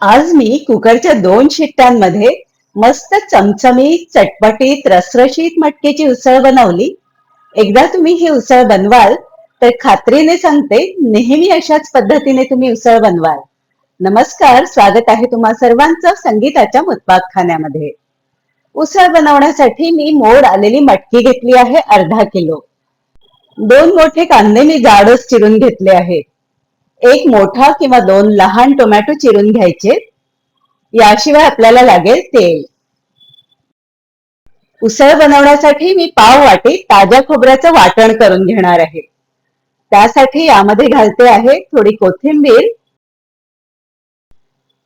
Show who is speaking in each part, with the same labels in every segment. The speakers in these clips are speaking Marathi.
Speaker 1: आज मी कुकरच्या 2 शिट्ट्यांमध्ये मस्त चमचमीत चटपटीत रसरशीत मटकीची उसळ बनवली. एकदा तुम्ही ही उसळ बनवाल तर खात्रीने सांगते नेहमी अशाच पद्धतीने तुम्ही उसळ बनवाल. नमस्कार, स्वागत आहे तुम्हा सर्वांचं संगीताच्या मुतपाकखान्यामध्ये. उसळ बनवण्यासाठी मी मोड आलेली मटकी घेतली आहे अर्धा किलो. 2 मोठे कांदे मी जाडच चिरून घेतले आहेत. एक मोठा किंवा 2 लहान टोमॅटो चिरून घ्यायचे. याशिवाय आपल्याला लागेल तेल. उसळ बनवण्यासाठी मी पाव वाटी ताज्या खोबऱ्याचं वाटण करून घेणार आहे. त्यासाठी यामध्ये घालते आहे थोडी कोथिंबीर,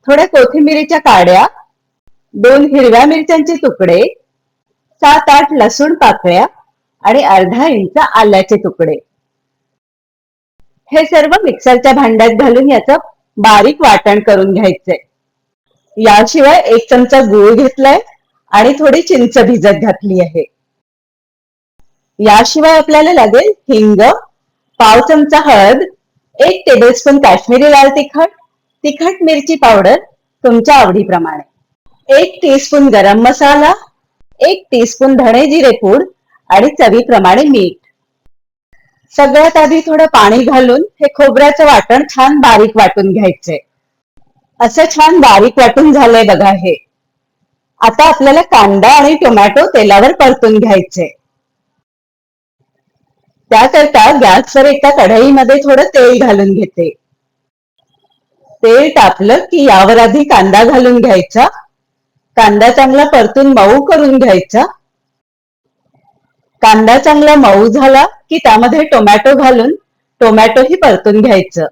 Speaker 1: थोड्या कोथिंबीरीच्या काड्या, 2 हिरव्या मिरच्यांचे तुकडे, 7-8 लसूण पाकळ्या आणि अर्धा इंच आल्याचे तुकडे. हे सर्व मिक्सरच्या भांड्यात घालून याचं बारीक वाटण करून घ्यायचंय. याशिवाय 1 चमचा गूळ घेतलाय आणि थोडी चिंच भिजत घातली आहे. याशिवाय आपल्याला लागेल हिंग, पाव चमचा हळद, 1 टेबलस्पून काश्मीरी लाल तिखट, तिखट मिरची पावडर तुमच्या आवडीप्रमाणे, 1 टीस्पून गरम मसाला, 1 टीस्पून धणे जिरे पूड आणि चवीप्रमाणे मीठ. सगळ्यात आधी थोडं पाणी घालून हे खोबऱ्याचं वाटण छान बारीक वाटून घ्यायचंय. असं छान बारीक वाटून झालंय बघा हे. आता आपल्याला कांदा आणि टोमॅटो तेलावर परतून घ्यायचे. त्याकरता गॅसवर एका कढईमध्ये थोडं तेल घालून घेते. तेल तापलं की यावर आधी कांदा घालून घ्यायचा. कांदा चांगला परतून मऊ करून घ्यायचा. कांदा चांगला मऊ झाला की त्यामध्ये टोमॅटो घालून टोमॅटोही परतून घ्यायचं.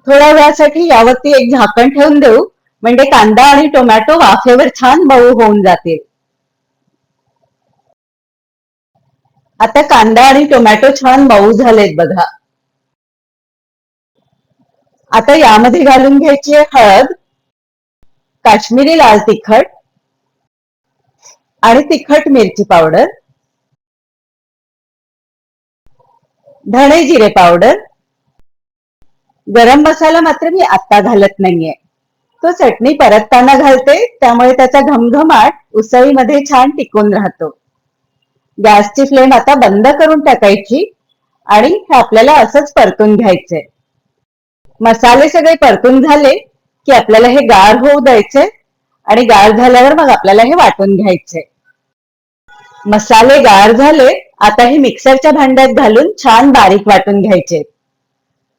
Speaker 1: थोड्या वेळासाठी यावरती एक झाकण ठेवून देऊ, म्हणजे कांदा आणि टोमॅटो वाफेवर छान मऊ होऊन जातील. आता कांदा आणि टोमॅटो छान मऊ झालेत बघा. आता यामध्ये घालून घ्यायची आहे हळद, काश्मीरी लाल तिखट आणि तिखट मिरची पावडर, धणे जिरे पावडर. गरम मसाला मात्र मी आता घालत नाहीये, तो चटणी परतताना घालते, त्यामुळे त्याचा घमघमाट उसळीमध्ये छान टिकून राहतो. गॅसची फ्लेम आता बंद करून टाकायची आणि हे आपल्याला असंच परतून घ्यायचंय. मसाले सगळे परतून झाले की आपल्याला हे गार होऊ द्यायचे आणि गार झाल्यावर मग आपल्याला हे वाटून घ्यायचे. मसाले गार झाले, आता हे मिक्सरच्या भांड्यात घालून छान बारीक वाटून घ्यायचे.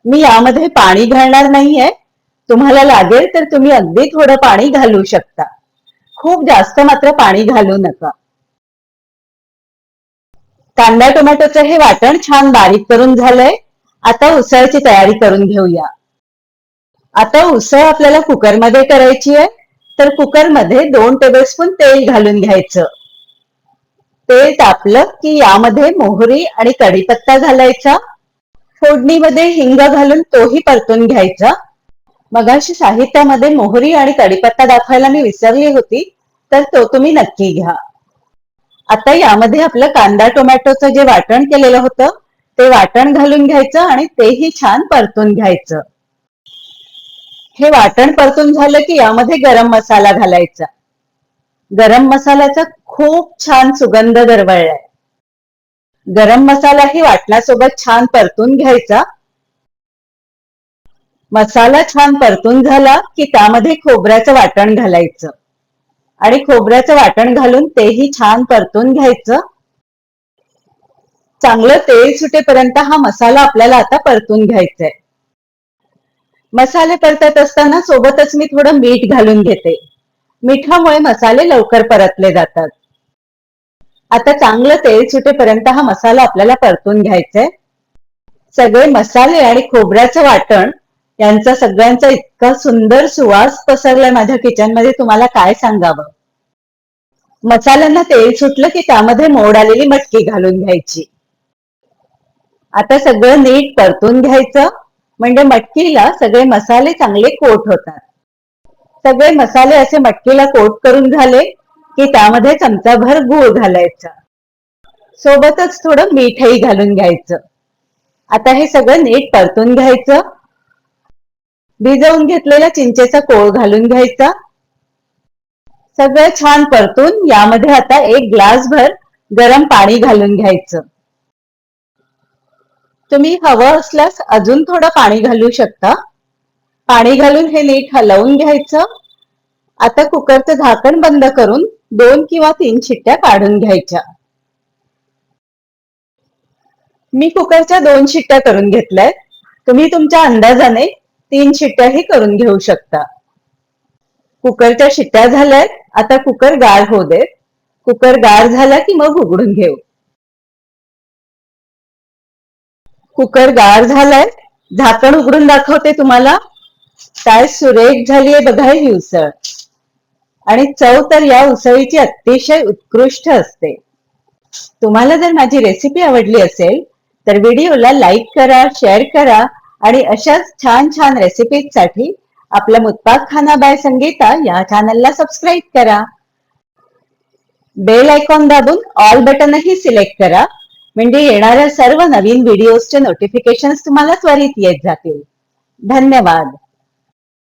Speaker 1: मी यामध्ये पाणी घालणार नाहीये, तुम्हाला लागेल तर तुम्ही अगदी थोडं पाणी घालू शकता. खूप जास्त मात्र पाणी घालू नका. कांदा टोमॅटोचं हे वाटण छान बारीक करून झालंय. आता उसळची तयारी करून घेऊया. आता उसळ आपल्याला कुकरमध्ये करायची आहे, तर कुकरमध्ये 2 टेबलस्पून तेल घालून घ्यायचं. तेल तापलं की यामध्ये मोहरी आणि कढीपत्ता घालायचा. फोडणीमध्ये हिंग घालून तोही परतून घ्यायचा. मगाशी साहित्यामध्ये मोहरी आणि कढीपत्ता दाखवायला मी विसरली होती, तर तो तुम्ही नक्की घ्या. आता यामध्ये आपलं कांदा टोमॅटोचं जे वाटण केलेलं होतं ते वाटण घालून घ्यायचं आणि तेही छान परतून घ्यायचं. हे वाटण परतून झालं की यामध्ये गरम मसाला घालायचा. गरम मसाल्याचा खूप छान सुगंध दरवळलाय. गरम मसालाही वाटणासोबत छान परतून घ्यायचा. मसाला छान परतून झाला की त्यामध्ये खोबऱ्याचं वाटण घालायचं आणि खोबऱ्याचं वाटण घालून तेही छान परतून घ्यायचं. चांगलं तेल सुटेपर्यंत हा मसाला आपल्याला आता परतून घ्यायचा आहे. मसाले परतत असताना सोबतच मी थोडं मीठ घालून घेते. मिठामुळे मसाले लवकर परतले जातात. आता चांगलं तेल सुटेपर्यंत हा मसाला आपल्याला परतून घ्यायचा आहे. सगळे मसाले आणि खोबऱ्याचं वाटण यांचा सगळ्यांचा इतका सुंदर सुवास पसरलाय माझ्या किचनमध्ये, तुम्हाला काय सांगावं. मसाल्यांना तेल सुटलं की त्यामध्ये मोड आलेली मटकी घालून घ्यायची. आता सगळं नीट परतून घ्यायचं, म्हणजे मटकीला सगळे मसाले चांगले कोट होतात. सगळे मसाले असे मटकीला कोट करून झाले की त्यामध्ये चमचाभर गूळ घालायचा. सोबतच थोडं मीठही घालून घ्यायचं. आता हे सगळं नीट परतून घ्यायचं. भिजवून घेतलेला चिंचेचा कोळ घालून घ्यायचा. सगळं छान परतून यामध्ये आता 1 ग्लास भर गरम पाणी घालून घ्यायचं. तुम्ही हवं असल्यास अजून थोडं पाणी घालू शकता. पाणी घालून हे नीट हलवून घ्यायचं. आता कुकरचं झाकण बंद करून 2 किंवा 3 शिट्ट्या काढून घ्यायच्या. मी कुकरच्या 2 शिट्ट्या करून घेतल्यात. तुम्ही तुमच्या अंदाजाने 3 शिट्ट्याही करून घेऊ शकता. कुकरच्या शिट्ट्या झाल्यात. आता कुकर गार होऊ देत. कुकर गार झाला की मग उघडून घेऊ. कुकर गार झालाय. झाकण उघडून दाखवते तुम्हाला. काय सुरेख झालीये बघा ही उसळ. आणि चव तर या उसळीची अतिशय उत्कृष्ट असते. तुम्हाला जर माझी रेसिपी आवडली असेल तर व्हिडिओला लाईक करा, शेअर करा आणि अशाच छान छान रेसिपीजसाठी आपल्या मुत्ताक खाना बाय संगीता या चॅनलला सबस्क्राईब करा. बेल आयकॉन दाबून ऑल बटनही सिलेक्ट करा, म्हणजे येणाऱ्या सर्व नवीन व्हिडिओजचे नोटिफिकेशन्स तुम्हाला त्वरित येत जातील. धन्यवाद.